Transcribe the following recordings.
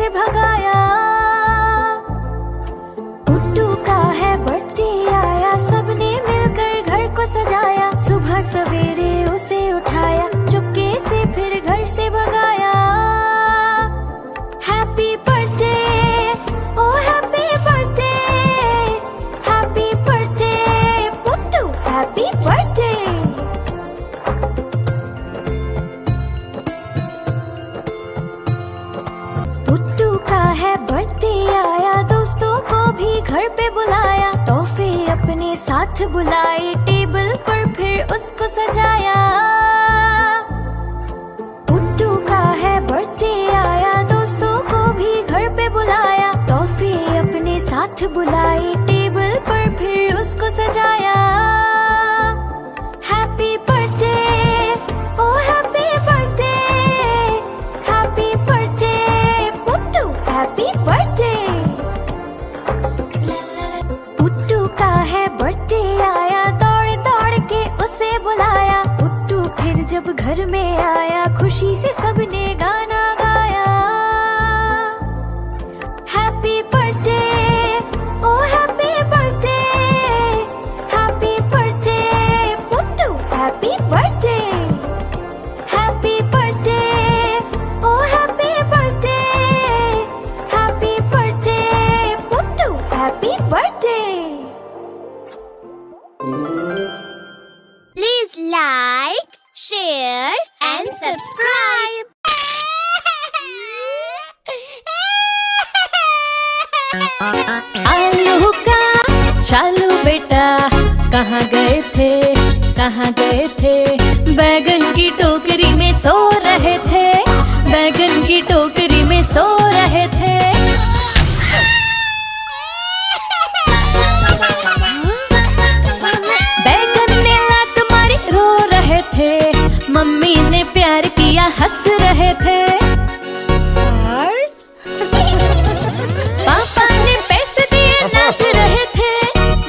से भगाया। पुट्टू का है बर्थडे आया, सबने मिलकर घर को सजाया। सुबह सवेरे उसे उठाया, चुपके से फिर घर से भगाया। Happy birthday, oh happy birthday, happy birthday Puttu, happy birthday. Puttu का है बर्थडे आया, दोस्तों को भी घर पे बुलाया। तोहफे अपने साथ बुलाए, टेबल पर फिर उसको सजाया। पुट्टू का है बर्थडे आया, दोस्तों को भी घर पे बुलाया। तोहफे अपने साथ बुलाए, टेबल पर फिर उसको सजाया। Happy birthday, oh happy birthday, happy birthday Puttu, happy birthday. Puttu का है बर्थडे आया, दौड़ दौड़ के उसे बुलाया। पुट्टू फिर जब घर में आया, खुशी से सबने गाना गाया। Happy birthday, oh happy birthday, happy birthday Puttu, happy birthday. Happy birthday, oh happy birthday, happy birthday Puttu, happy birthday. Please like, share and subscribe. आलू का चालू बेटा, कहाँ गए थे, कहाँ गए थे। बैगन की टोकरी में सो रहे थे, बैगन की टोकरी में सो रहे थे। बैगन ने लात मारी, रो रहे थे। मम्मी ने प्यार किया, हंस रहे थे। पापा ने पैसे दिए, नाच रहे थे।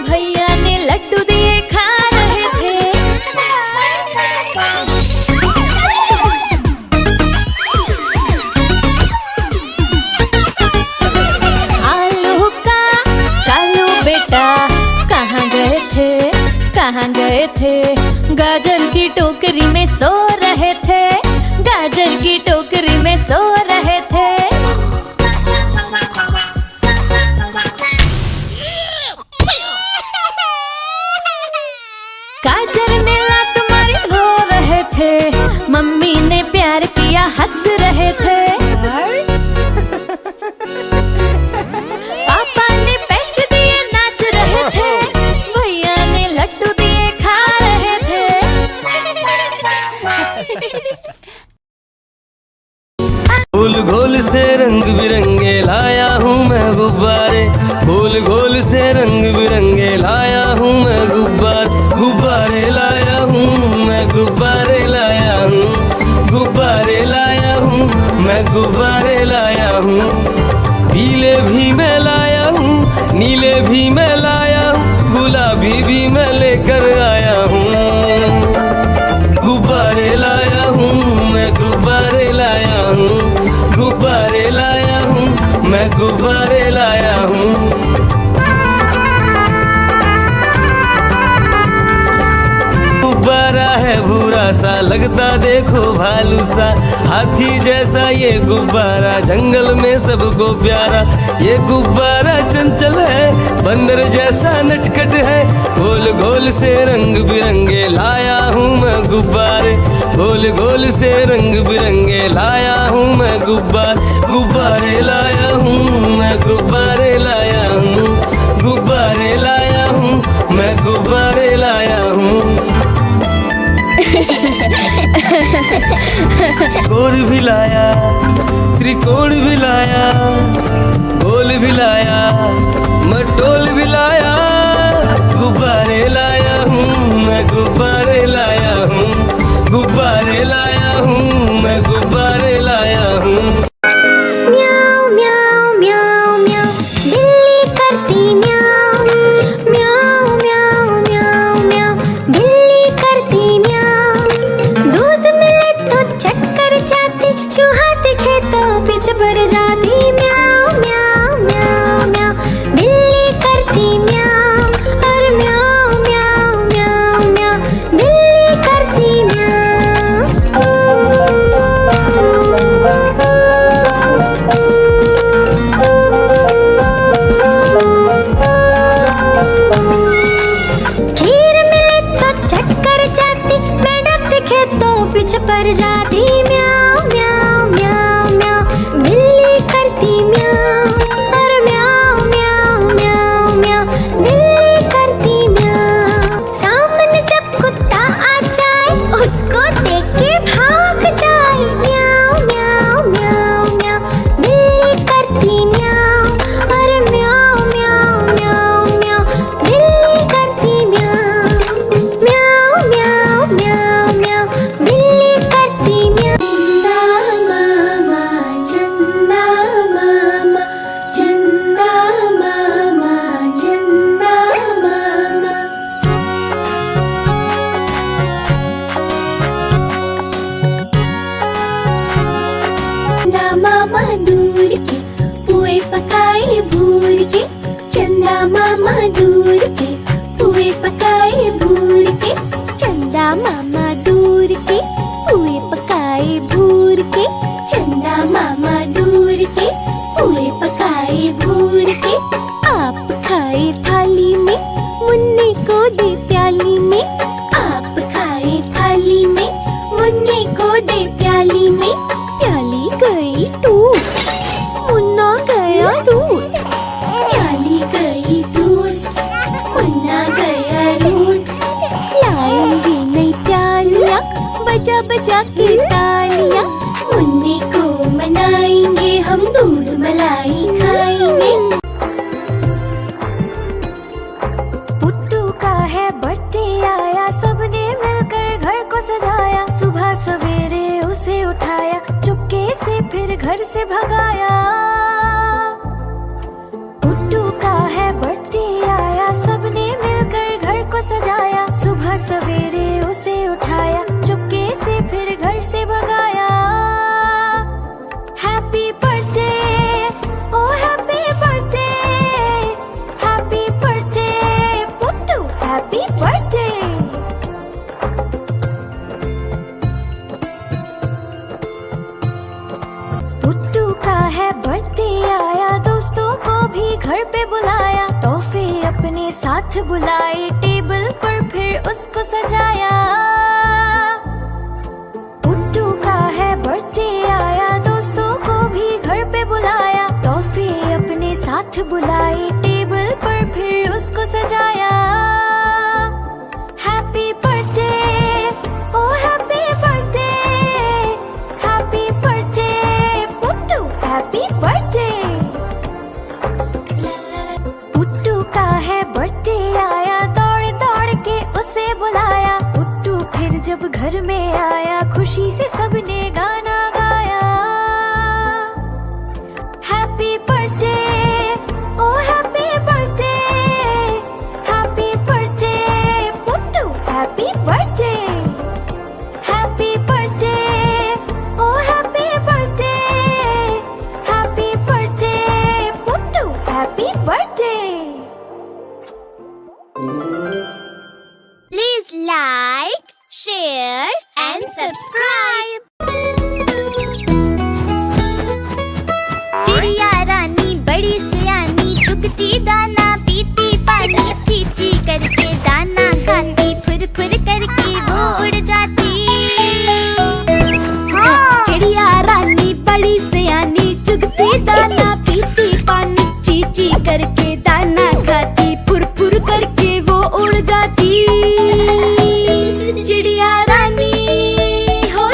भैया ने लड्डू दिए, खा रहे थे। आलू का चालू बेटा, कहाँ गए थे, कहाँ गए थे। गाजर की टोकरी में सो रहे थे, गाजर की टोकरी में सो रहे थे। गाजर ने लात मारी, रो रहे थे। मम्मी ने प्यार किया, हंस रहे थे। पापा ने पैसे दिए, नाच रहे थे। भैया ने लड्डू दिए, खा रहे थे। गोल गोल से रंग बिरंगे लाया हूँ मैं गुब्बारे, गोल गोल से रंग बिरंगे लाया हूँ मैं गुब्बारे लाया हूँ मैं, गुब्बारे लाया हूँ, गुब्बारे लाया हूँ मैं, गुब्बारे लाया हूँ। पीले भी मैं लाया हूँ, नीले भी मैं लाया हूँ, गुलाबी भी मैं लेकर आया हूँ। गुब्बारे लाया हूँ मैं, गुब्बारे लाया हूँ, गुब्बारे लाया हूँ मैं, गुब्बारे लाया हूँ। गुब्बारा है भूरा सा, लगता देखो भालू सा। हाथी जैसा ये गुब्बारा, जंगल में सबको प्यारा। ये गुब्बारा चंचल है, बंदर जैसा नटखट है। गोल गोल से रंग बिरंगे लाया हूँ मैं गुब्बारे, गोल गोल से रंग बिरंगे लाया हूँ मैं गुब्बारे लाया हूँ मैं, गुब्बारे लाया हूँ, गुब्बारे लाया हूँ मैं, गुब्बारे लाया हूँ। गोल भी लाया, त्रिकोण भी लाया, गोल भी लाया, मटोल भी लाया। गुब्बारे लाया हूँ मैं, गुब्बारे लाया हूँ, गुब्बारे लाया हूँ मैं, गुब्बारे लाया हूँ। Meow meow meow meow. खाए थाली में, मुन्ने को दे प्याली में। आप खाए थाली में, मुन्ने को दे प्याली में। प्याली गई टूट, मुन्ना गया रूठ। प्याली गई टूट, मुन्ना गया रूठ। लाएंगे नई प्यालियाँ, बजा बजा के तालियाँ। मुन्ने को मनाएंगे हम, दूध मलाई खाएंगे। पुट्टू का है बर्थडे आया, सबने मिलकर घर को सजाया। सुबह सवेरे उसे उठाया, चुपके से फिर घर से भगाया। पुट्टू का है बर्थडे आया, सबने मिलकर घर को सजाया। सुबह सवेरे उसे उठाया, चुपके से फिर घर से भगाया। Happy birthday, oh happy birthday, happy birthday Puttu, happy birthday. Puttu का है बर्थडे आया, दोस्तों को भी घर पे बुलाया। तोहफे अपने साथ बुलाए, टेबल पर फिर उसको सजाया। पुट्टू का है बर्थडे आया, दोस्तों को भी घर पे बुलाया। तोहफे अपने साथ बुलाए, टेबल पर फिर उसको सजाया। Happy birthday, oh happy birthday, happy birthday Puttu, happy birthday. Puttu का है बर्थडे आया, दौड़ दौड़ के उसे बुलाया। पुट्टू फिर जब घर में आया, खुशी से सबने गाना गाया। Happy birthday, oh happy birthday, happy birthday Puttu, happy birthday. Happy birthday, oh happy birthday, happy birthday Puttu, happy birthday. Please like, share and subscribe. चिड़िया रानी बड़ी सियानी, चुगती दाना पीती पानी। चींची करके दाना खाती, फुर फुर करके वो उड़ जाती। चिड़िया रानी बड़ी सियानी, चुगती दाना पीती पानी। चींची करके दाना खाती, फुर फुर करके वो उड़ जाती। चिड़िया रानी हो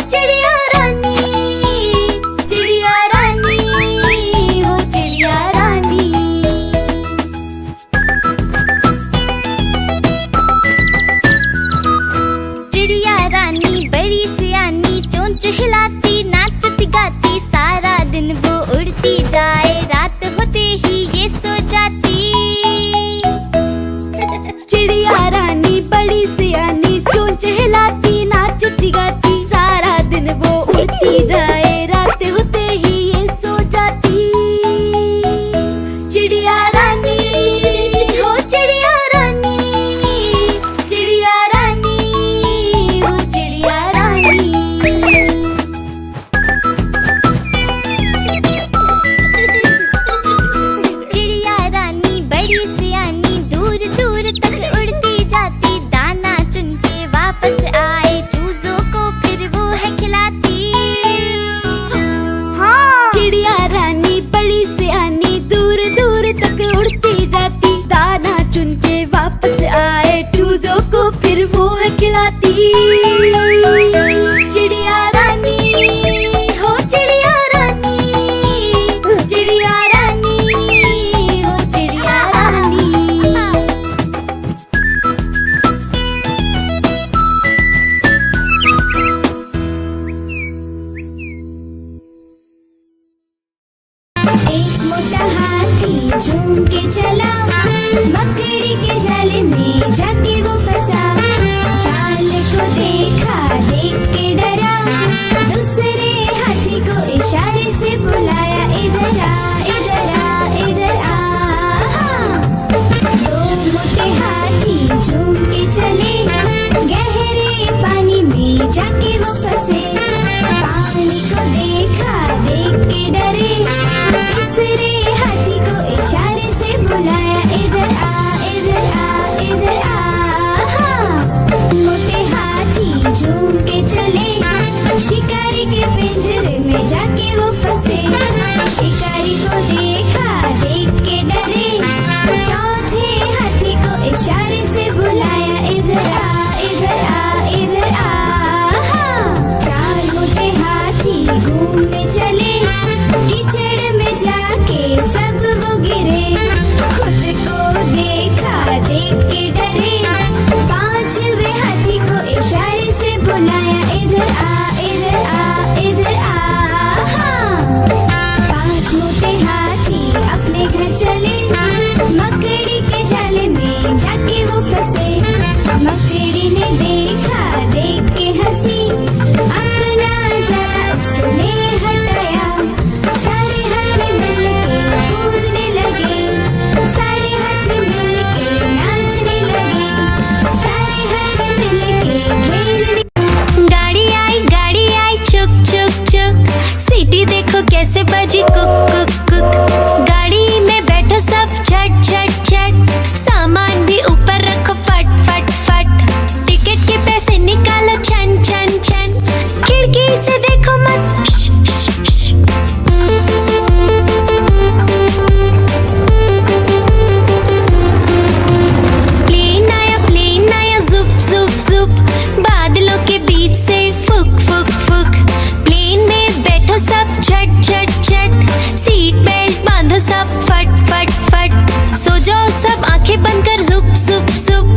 सब आंखें बंद कर जुप जुप जुप,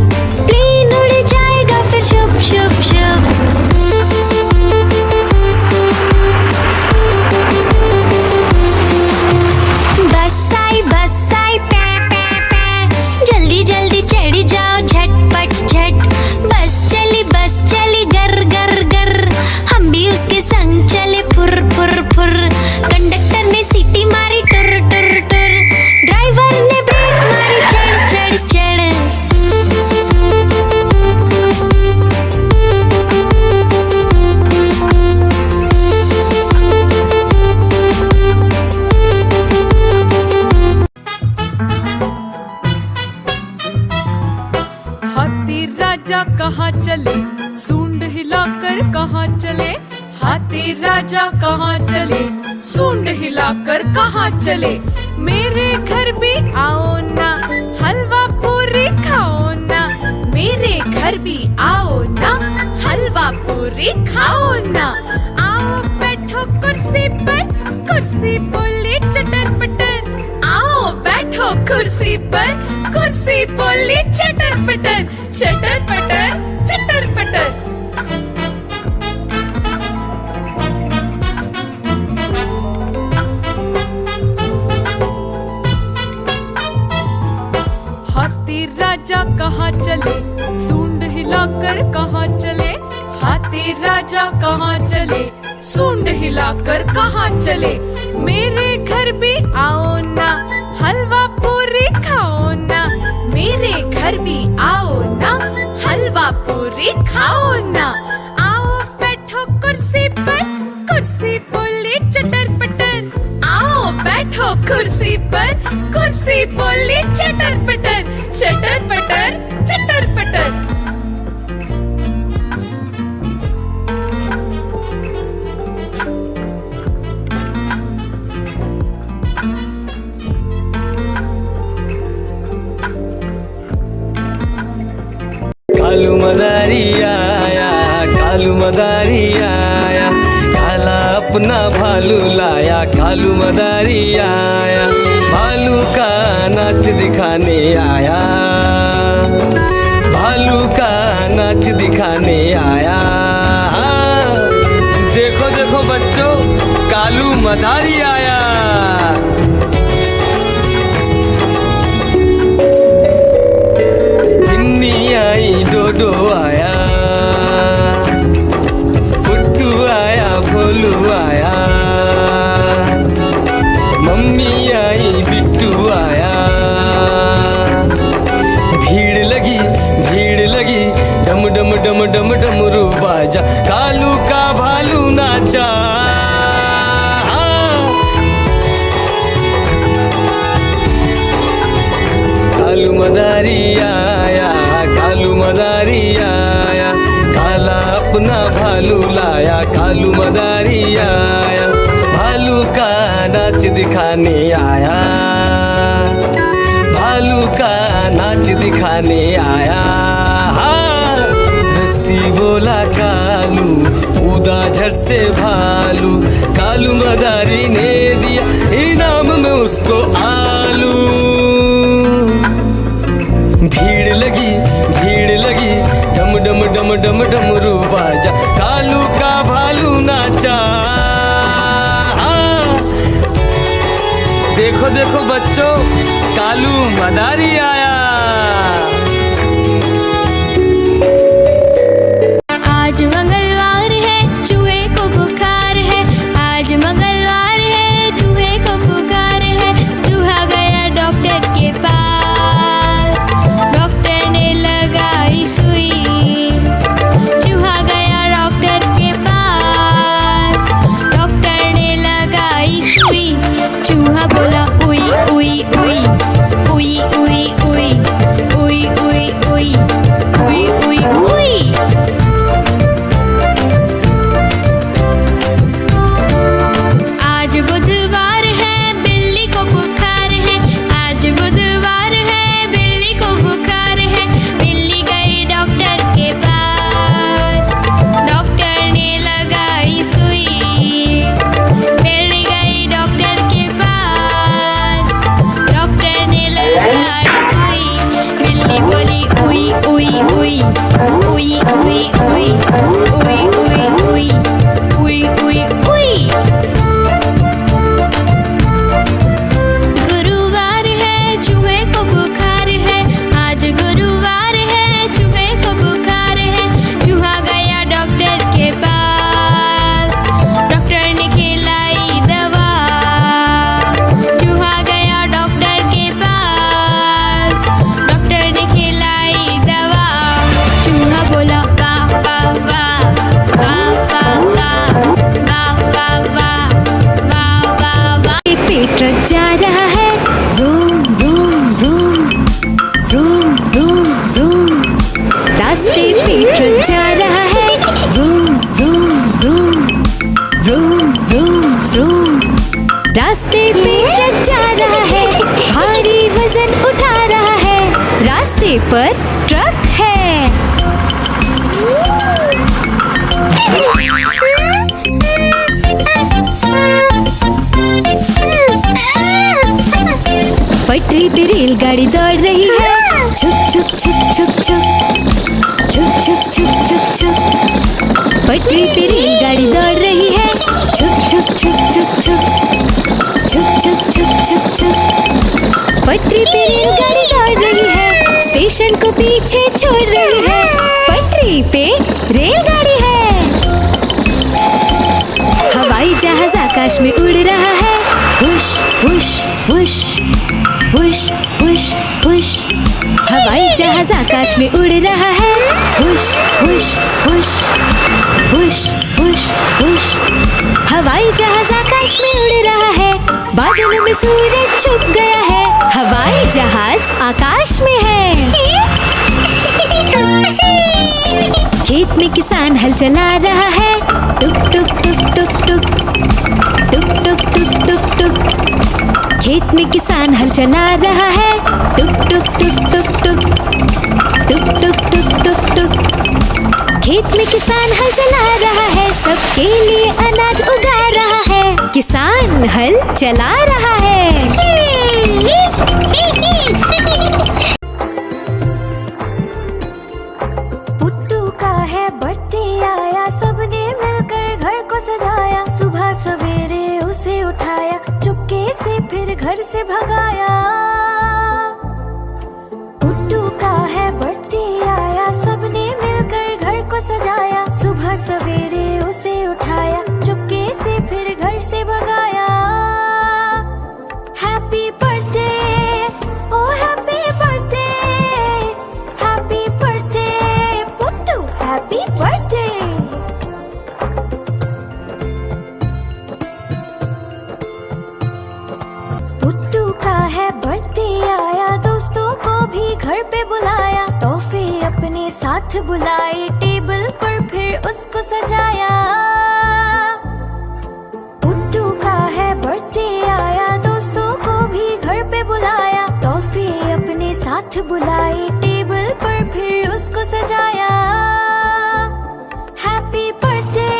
प्लेन उड़ जाएगा फिर शुभ शुभ शुभ। बस आई पे पे पे, जल्दी जल्दी चढ़ जाओ झटपट झट। बस चली गर गर गर, हम भी उसके संग चले फुर फुर फुर। कंडक्टर ने सीटी मारी टुर टुर टुर, ड्राइवर ने ब्रेक मारी चढ़ चढ़ चढ़। हाथी राजा कहाँ चले, सूंड हिलाकर कहाँ चले। हाथी राजा कहाँ चले, सूंड हिलाकर कहाँ चले। मेरे घर भी आओ ना, हलवा पूरी खाओ ना। मेरे घर भी आओ ना, हलवा पूरी खाओ ना। आओ बैठो कुर्सी पर, कुर्सी बोले चटर पटर। आओ बैठो कुर्सी पर, कुर्सी बोली चटर पटर। चटर पटर चटर पटर। हाथी राजा कहाँ चले, सूंड हिलाकर कहाँ चले। हाथी राजा कहाँ चले, सूंड हिलाकर कहाँ चले। मेरे घर भी आओ ना, हलवा पूरी खाओ ना। मेरे घर भी आओ ना, हलवा पूरी खाओ ना। आओ बैठो कुर्सी पर, कुर्सी बोले चटर पटर। आओ बैठो कुर्सी पर, कुर्सी बोले चटर पटर। चटर पटर चटर पटर। कालू मदारी आया, कालू मदारी आया, काला अपना भालू लाया। कालू मदारी आया, भालू का नाच दिखाने आया। भालू का नाच दिखाने आया। देखो देखो बच्चों, कालू मदारी आया। आई डोडो आया, पुट्टू आया, भोलू आया। मम्मी आई, बिट्टू आया। भीड़ लगी, डम डम डम डम डमरू बाजा। कालू का भालू नाचा। कालू मदारी आया, कालू मदारी आया, काला अपना भालू लाया। कालू मदारी आया, भालू का नाच दिखाने आया। भालू का नाच दिखाने आया। रस्सी बोला कालू, कूदा झट से भालू। कालू मदारी ने दिया इनाम में उसको आलू। भीड़ लगी, डम डम डम डम डमरू बाजा। कालू का भालू नाचा। देखो देखो बच्चों, कालू मदारी आया। आज मंगलवार है, चूहे को बुखार है। आज मंगलवार है, चूहे को बुखार है। चूहा गया डॉक्टर के पास, डॉक्टर ने लगाई सुई। चूहा गया डॉक्टर के पास, डॉक्टर ने लगाई सुई। चूहा बोला उई उई उई, उई उई उई उई उई उई उई उई उई उई उई उई। गुरुवार है चूहे को बुखार है, आज गुरुवार है चूहे को बुखार है। चूहा गया डॉक्टर के पास, डॉक्टर ने खिलाई दवा। चूहा गया डॉक्टर के पास, डॉक्टर ने खिलाई दवा। चूहा बोला वाह वाह वाह वाह वाह वाह वाह वाह वाह वाह वाह। पे ट्रक जा रहा है, room room room room room room. रास्ते पे ट्रक जा रहा है, room room room room room room. रास्ते पे ट्रक जा रहा है, भारी वजन उठा रहा है। रास्ते पर ट्रक है। पटरी पे रेलगाड़ी दौड़ रही है, छुक छुक छुक छुक छुक छुक छुक छुक छुक छुक। पटरी पे रेलगाड़ी दौड़ रही है, छुक छुक छुक छुक छुक छुक छुक छुक छुक छुक। पटरी पे रेलगाड़ी दौड़ रही है, स्टेशन को पीछे छोड़ रही है। पटरी पे रेलगाड़ी है। हवाई जहाज आकाश में उड़ रहा है, हुश हुश हुश हुश हुश हुश। हवाई जहाज आकाश में उड़ रहा है, हुश हुश हुश हुश हुश हुश। हवाई जहाज आकाश में उड़ रहा है, बादलों में सूरज छुप गया है। हवाई जहाज आकाश में है। खेत में किसान हल चला रहा है, टुक टुक टुक टुक टुक टुक टुक टुक टुक टुक। खेत में किसान हल चला रहा है, टुक टुक टुक टुक टुक टुक टुक टुक टुक टुक। खेत में किसान हल चला रहा है, सबके लिए अनाज उगा रहा है। किसान हल चला रहा है। पुट्टू का है बर्थडे आया, सबने मिलकर घर को सजाया। सुबह सवेरे उसे उठाया, चुपके से फिर घर से भगाया। पुट्टू का है बर्थडे आया, सबने मिलकर घर को सजाया। सुबह सवेरे उसे उठाया, चुपके से फिर घर से भगाया। Happy birthday oh happy birthday, happy birthday Puttu, happy birthday. Puttu का है बर्थडे आया, दोस्तों को भी घर पे बुलाया। तोहफे अपने साथ बुलाए, टेबल पर फिर उसको सजाया। पुट्टू का है बर्थडे आया, दोस्तों को भी घर पे बुलाया। तोहफे अपने साथ बुलाए, टेबल पर फिर उसको सजाया। Happy birthday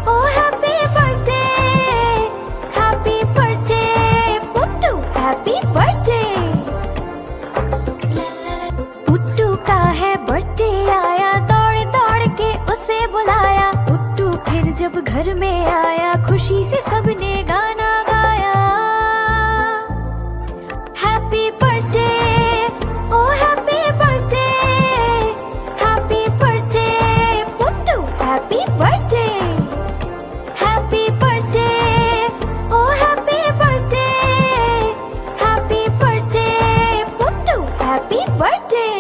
oh happy birthday, happy birthday Puttu, happy birthday. Puttu का है बर्थडे आया, दौड़ दौड़ के उसे बुलाया। पुट्टू फिर जब घर में आया, खुशी से सबने गाना गाया। Happy birthday oh happy birthday, happy birthday Puttu, happy birthday. Happy birthday oh happy birthday, happy birthday Puttu, happy birthday.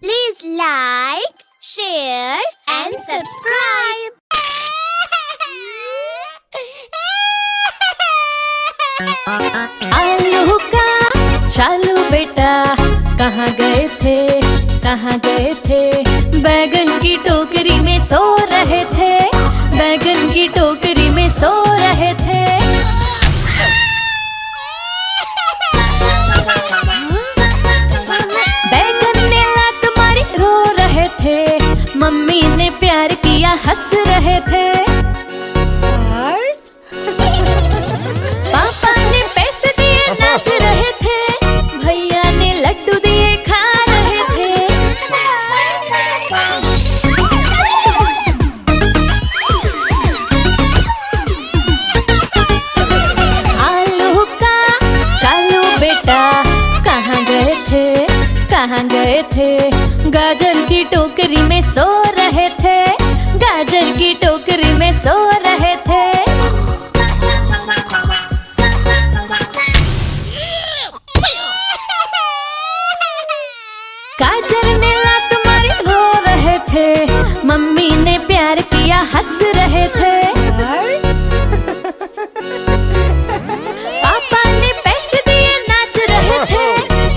Please like, share and subscribe. आलू का चालू बेटा, कहाँ गए थे कहाँ गए थे। बैगन की टोकरी में सो रहे थे, बैगन की टोकरी में सो रहे थे। बैगन ने लात मारी, रो रहे थे। मम्मी ने प्यार किया, हंस रहे थे। पापा ने पैसे दिए, नाच रहे थे। भैया बेटा कहाँ गए थे, कहाँ गए थे? गाजर की टोकरी में सो रहे थे, गाजर की टोकरी में सो रहे थे। गाजर ने लात मारी रो रहे थे, मम्मी ने प्यार किया हंस रहे थे। पापा ने पैसे दिए नाच रहे थे,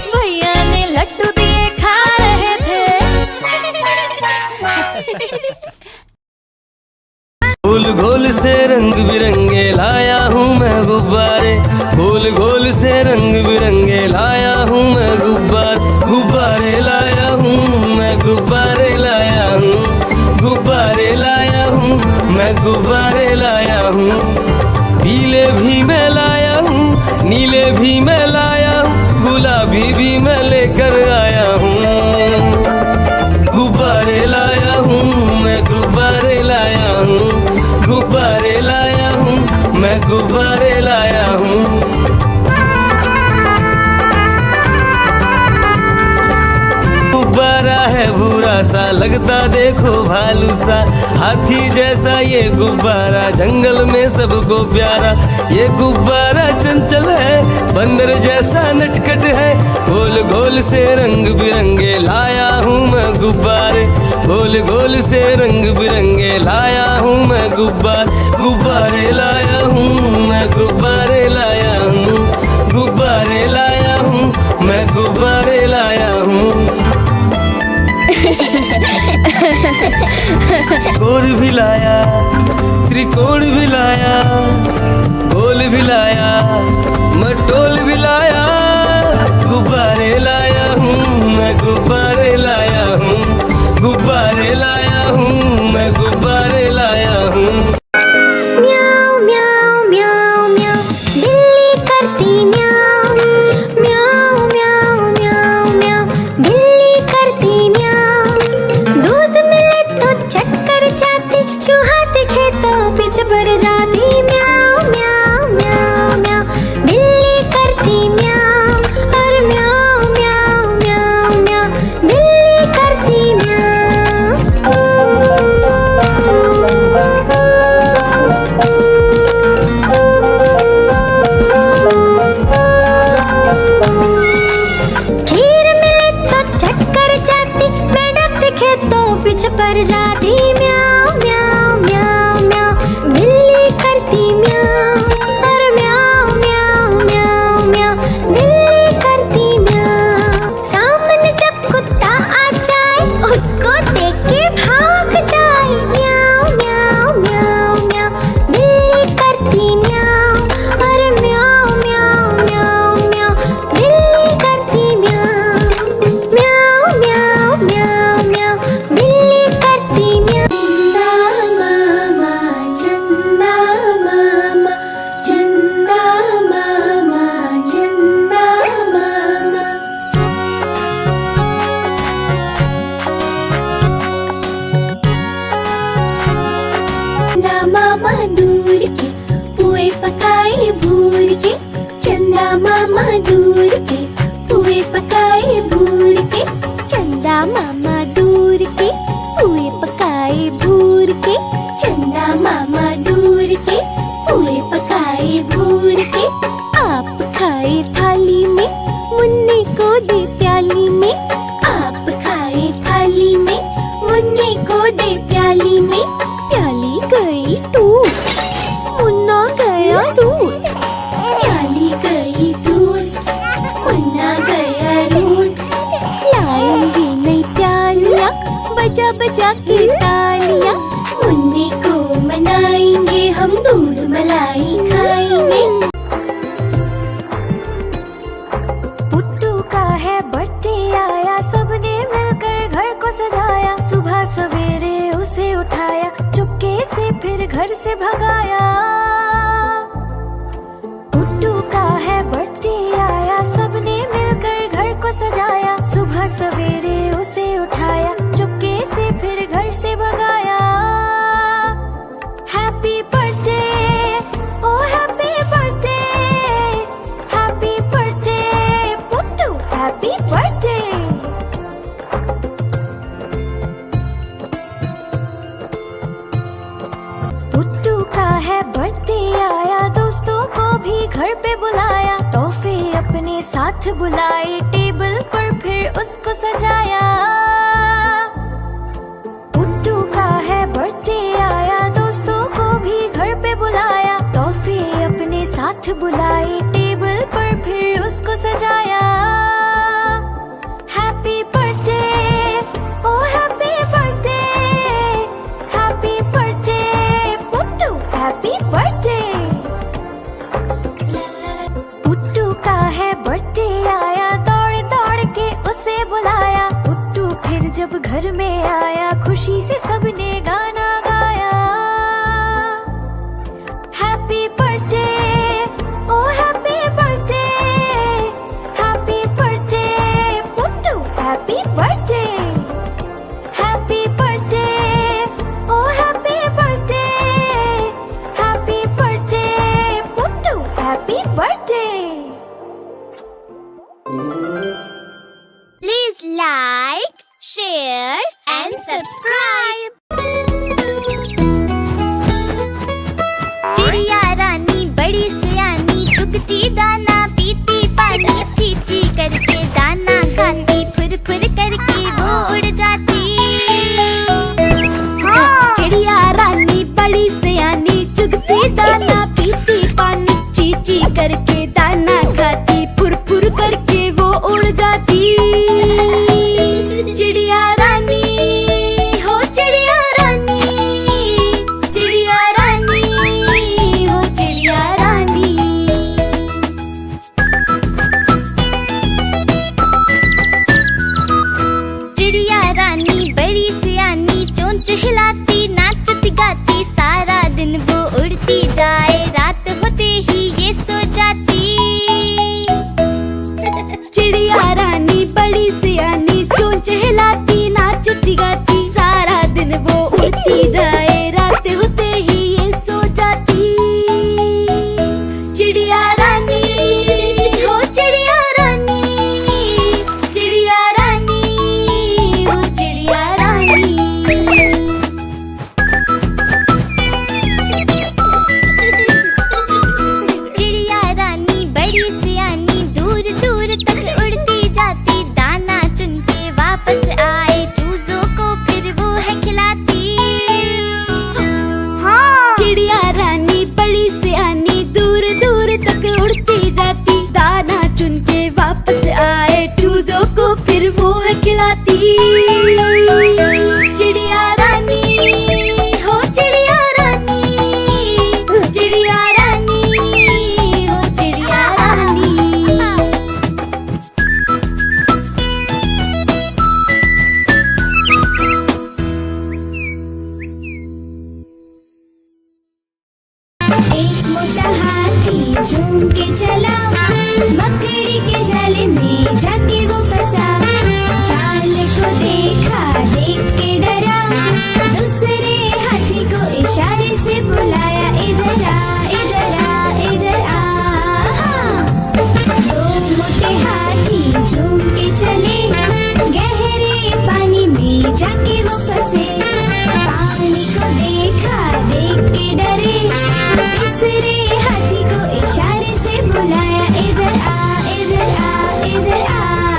भैया ने लड्डू दिए खा रहे थे। गोल गोल से रंग बिरंगे लाया हूँ मैं गुब्बारे, गोल गोल से रंग बिरंगे लाया हूँ मैं गुब्बारे लाया हूँ मैं, गुब्बारे लाया हूँ, गुब्बारे लाया हूँ मैं, गुब्बारे लाया हूँ। पीले भी मैं लाया हूँ, नीले भी मैं लाया हूँ, गुलाबी भी मैं लेकर आया हूँ। गुब्बारे लाया हूँ मैं, गुब्बारे लाया हूँ, गुब्बारे लाया हूँ मैं, गुब्बारे लाया हूँ। गुब्बारा है भूरा सा लगता देखो भालू सा, हाथी जैसा ये गुब्बारा जंगल में सबको प्यारा। ये गुब्बारा चंचल है, बंदर जैसा नटखट है, गोल गोल से रंग बिरंगे लाया हूँ मैं गुब्बारे, गोल गोल से रंग बिरंगे लाया हूँ मैं गुब्बारे लाया हूँ मैं, गुब्बारे लाया हूँ, गुब्बारे लाया हूँ मैं, गुब्बारे लाया हूँ। गोल भी लाया, त्रिकोण भी लाया, गोल भी लाया, मटोल भी लाया, गुब्बारे लाया हूँ मैं, गुब्बारे लाया हूँ, गुब्बारे लाया हूँ मैं, गुब्बारे लाया हूँ। म्याऊ म्याऊ म्याऊ म्याऊ बिल्ली करती म्याऊ, म्याऊ म्याऊ म्याऊ म्याऊ बिल्ली करती म्याऊ। दूध मिले तो चक्कर जाती, चूहा दिखे तो पीछे भर जाती। म्याऊ म्याऊ म्याऊ म्याऊ बिल्ली करती म्याऊ, और म्याऊ म्याऊ म्याऊ म्याऊ बिल्ली करती म्याऊ। खीर मिले तो चक्कर जाती, मेंढक दिखे तो पीछे पड़ जाती। म्याऊ म्याऊ म्याऊ म्याऊ बिल्ली करती म्याऊ, और म्याऊ म्याऊ म्याऊ म्याऊ बिल्ली करती म्याऊ। सामने जब कुत्ता आ जाए, उसको देख के भाग जाए। म्याऊ म्याऊ म्याऊ म्याऊ बिल्ली करती म्याऊ, और म्याऊ म्याऊ म्याऊ म्याऊ बिल्ली करती म्याऊ। म्याऊ म्याऊ म्याऊ म्याऊ बिल्ली करती म्याऊ। चंदा मामा, चंदा मामा, चंदा मामा, चंदा मामा दूर के पुए पकाए भूर के, चंदा मामा दूर के पुए पकाए भूर के, चंदा मामा दूर के पुए पकाए भूर के, चंदा मामा दूर के पुए पकाए भूर के। आप खाए थाली में, मुन्ने को दे प्याली में, आप खाए थाली में, मुन्ने को दे प्याली में। प्याली गई टूट, मुन्ना गया रूठ, प्याली गई टूट, मुन्ना गया रूठ। लाएंगे नई प्यालियाँ, बजा बजा के तालियाँ, मुन्ने को मनाएंगे हम, दूध मलाई खाएंगे। पुट्टू का है बर्थडे आया, सबने मिलकर घर को सजाया। सुबह सवेरे उसे उठाया, चुपके से फिर घर से भगाया। पुट्टू का है बर्थडे आया, सबने मिलकर घर को सजाया। सुबह सवेरे उसे उठाया, चुपके से फिर घर से भगाया। Happy birthday, oh happy birthday, happy birthday साथ बुलाए टेबल पर फिर उसको सजाया। पुट्टू का है बर्थडे आया, दोस्तों को भी घर पे बुलाया। तोहफे अपने साथ बुलाए टेबल पर फिर उसको सजाया। Happy birthday, oh happy birthday, happy birthday Puttu, happy birthday. Puttu का है बर्थडे आया, दौड़ दौड़ के उसे बुलाया। पुट्टू फिर जब घर में आया, खुशी से सबने गाना गाया। Happy birthday, oh happy birthday, happy birthday Puttu, happy birthday. Happy birthday, oh happy birthday, happy birthday Puttu, happy birthday. Please like, share and subscribe. चिड़िया रानी बड़ी सियानी, चुगती दाना पीती पानी, चींची करके दाना खाती, फुर फुर करके वो उड़ जाती। चिड़िया रानी बड़ी सियानी, चुगती दाना पीती पानी, चींची करके दाना खाती, फुर फुर करके वो उड़ जाती। चिड़िया रानी, हो चिड़िया रानी, चिड़िया रानी, हो चिड़िया रानी। चिड़िया रानी बड़ी सियानी, चोंच हिलाती नाचती गाती, सारा दिन वो उड़ती जाए, रात होते ही ये सो जाती। चिड़िया रानी बड़ी सियानी, चोंच हिलाती नाचती गाती, सारा दिन वो उड़ती जाए, रात होते ही ये सो जाती। चिड़िया रानी, हो चिड़िया रानी, चिड़िया रानी, हो चिड़िया रानी। चिड़िया रानी बड़ी सियानी, दूर दूर तक उड़ती जाती, दाना चुन के वापस आए, चूजों को फिर वो है खिलाती। चिड़िया रानी बड़ी सियानी, दूर दूर तक उड़ती जाती, दाना चुन के वापस आए, चूजों को फिर वो है खिलाती। चिड़िया रानी, हो चिड़िया रानी, चिड़िया रानी, हो चिड़िया रानी। एक मोटा हाथी झूम के चला, मकड़ी के जाले में जाके वो फंसा। जाल को देखा, देख के डरा, दूसरे हाथी को इशारे से बुलाया, इधर आ, इधर आ, इधर आ। दो मोटे हाथी झूम के चले, गहरे पानी में जाके वो फंसे। पानी को देखा, देख के डरे, तीसरे हाथी को इशारे से बुलाया, इधर आ, इधर आ, इधर आ।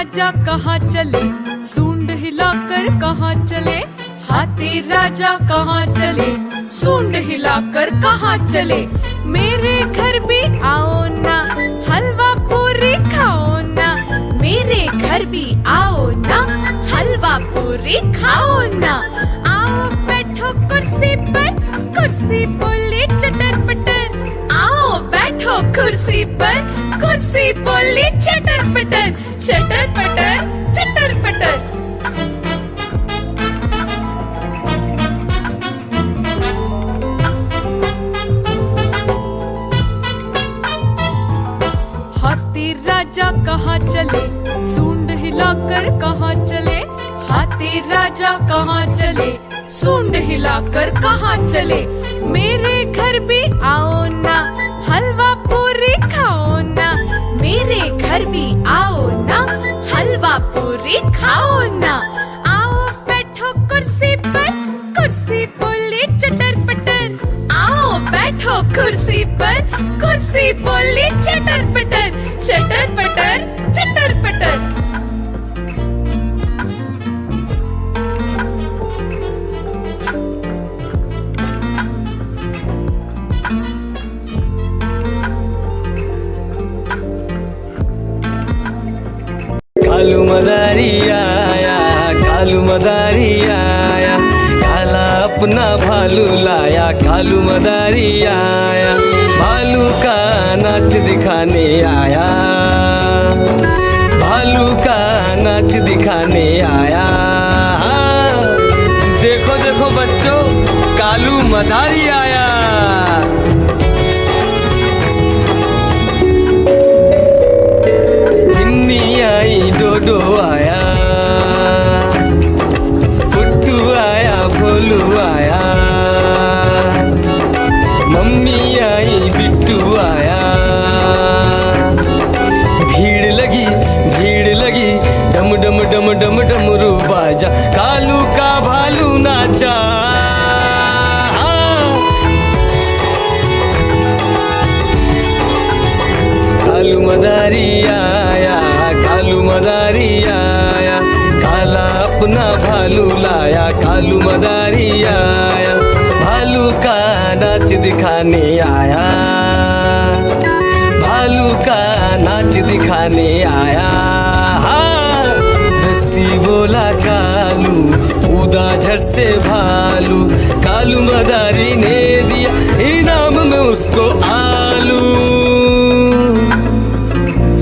राजा कहाँ चले, सूंड हिलाकर कहाँ चले, हाथी राजा कहाँ चले, सूंड हिलाकर कहाँ चले। मेरे घर भी आओ ना, हलवा पूरी खाओ ना, मेरे घर भी आओ ना, हलवा पूरी खाओ ना। आओ बैठो कुर्सी पर, कुर्सी बोले चटर पटर, आओ बैठो कुर्सी पर, कुर्सी बोले चटर पटर, चटर पटर चटर पटर। हाथी राजा कहाँ चले, सूंड हिलाकर कहाँ चले, हाथी राजा कहाँ चले, सूंड हिलाकर कहाँ चले। मेरे घर भी आओ ना, हलवा पूरी खाओ ना, मेरे घर भी आओ ना, हलवा पूरी खाओ ना। आओ बैठो कुर्सी पर, कुर्सी बोले चटर पटर, आओ बैठो कुर्सी पर, कुर्सी बोले चटर पटर, चटर पटर चटर पटर। कालू मदारी आया, कालू मदारी आया, काला अपना भालू लाया, कालू मदारी आया, भालू का नाच दिखाने आया, भालू का नाच दिखाने आया। देखो देखो बच्चों, कालू मदारी आया। आई डोडो आया, पुट्टू आया, भोलू आया, मम्मी आई, बिट्टू आया। भीड़ लगी, डम डम डम डम डमरू बाजा, कालू का भालू नाचा। कालू मदारी आया, कालू मदारी आया, काला अपना भालू लाया, कालू मदारी आया, भालू का नाच दिखाने आया, भालू का नाच दिखाने आया। रस्सी बोला कालू, कूदा झट से भालू, कालू मदारी ने दिया इनाम में उसको आलू।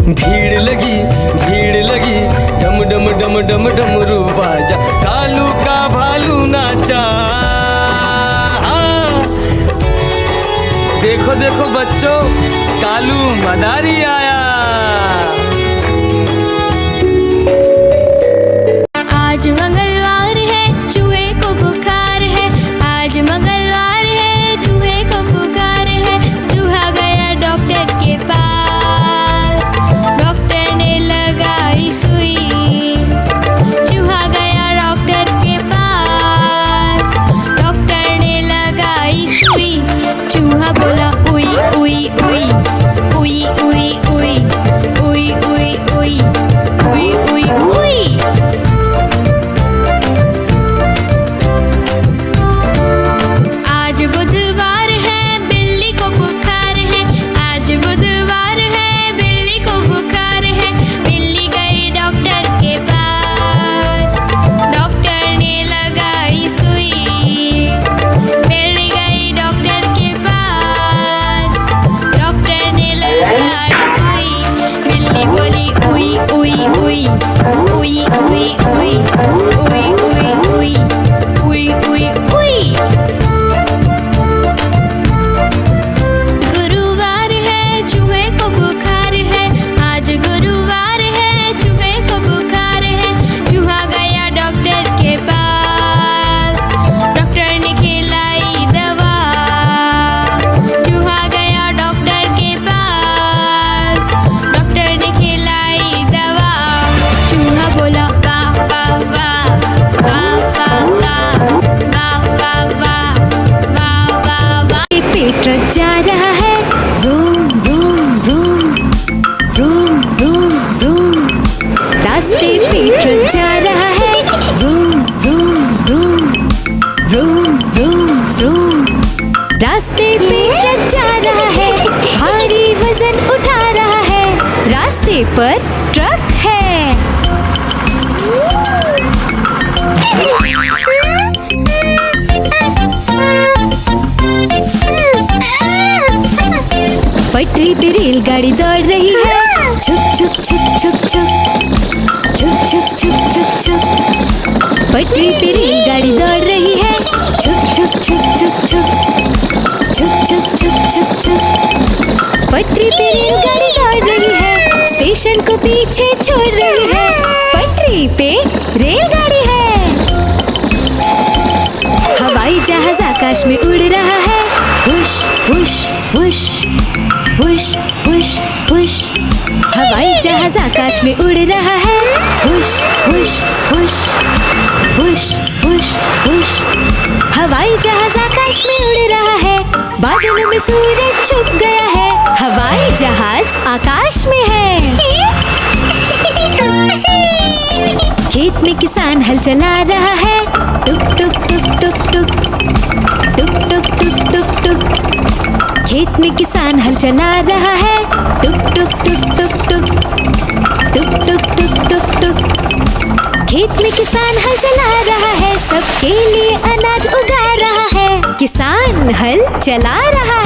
भीड़ लगी, डम डम डम डम डमरू बाजा, कालू का भालू नाचा। देखो देखो बच्चों, कालू मदारी आया। आज मंगलवार है, चूहे को बुखार है, आज मंगलवार है, चूहे को बुखार है। चूहा गया डॉक्टर के पास, डॉक्टर ने लगाई सुई। चूहा गया डॉक्टर के पास, डॉक्टर ने लगाई सुई। चूहा बोला उई उई उई उई उई उई उई उई उई उई उई उई। आज बुधवार है, बिल्ली को बुखार है, आज बुधवार है, बिल्ली को बुखार है। बिल्ली गई डॉक्टर के पास, डॉक्टर ने लगाई सुई। बिल्ली गई डॉक्टर के पास, डॉक्टर ने लगाई सुई। बिल्ली बोली उई उई उई उई उई उई उई उई उई उई उई उई। गुरुवार है, चूहे को बुखार है, आज गुरुवार है, चूहे को बुखार है। चूहा गया डॉक्टर के पास, डॉक्टर ने खिलाई दवा। चूहा गया डॉक्टर के पास, डॉक्टर ने खिलाई दवा। चूहा बोला वाह वाह वाह वाह वाह वाह वाह वाह वाह वाह वाह वाह। पेट ट्रक जा रहा है, room room room room room room. रास्ते पे ट्रक जा रहा है, vroom vroom vroom, vroom vroom vroom. रास्ते पे ट्रक जा रहा है, भारी वजन उठा रहा है, रास्ते पर ट्रक है। पटरी पे रेलगाड़ी दौड़ रही है, छुक छुक छुक छुक छुक, छुक छुक छुक छुक छुक। पटरी पे रेलगाड़ी दौड़ रही है, छुक छुक छुक छुक छुक, छुक छुक छुक छुक छुक। पटरी पे रेलगाड़ी दौड़ रही है, स्टेशन को पीछे छोड़ रही है, पटरी पे रेलगाड़ी है। हवाई जहाज आकाश में उड़ रहा है, whoosh whoosh whoosh, whoosh whoosh whoosh. हवाई जहाज आकाश में उड़ रहा है, whoosh whoosh whoosh, whoosh whoosh whoosh. हवाई जहाज आकाश में उड़ रहा है, बादलों में सूरज छुप गया है, हवाई जहाज आकाश में है। खेत में किसान हल चला रहा है, टुक टुक टुक टुक टुक, टुक टुक टुक टुक टुक। खेत में किसान हल चला रहा है, टुक टुक टुक टुक टुक, टुक टुक टुक टुक टुक। खेत में किसान हल चला रहा है, सबके लिए अनाज उगा रहा है, किसान हल चला रहा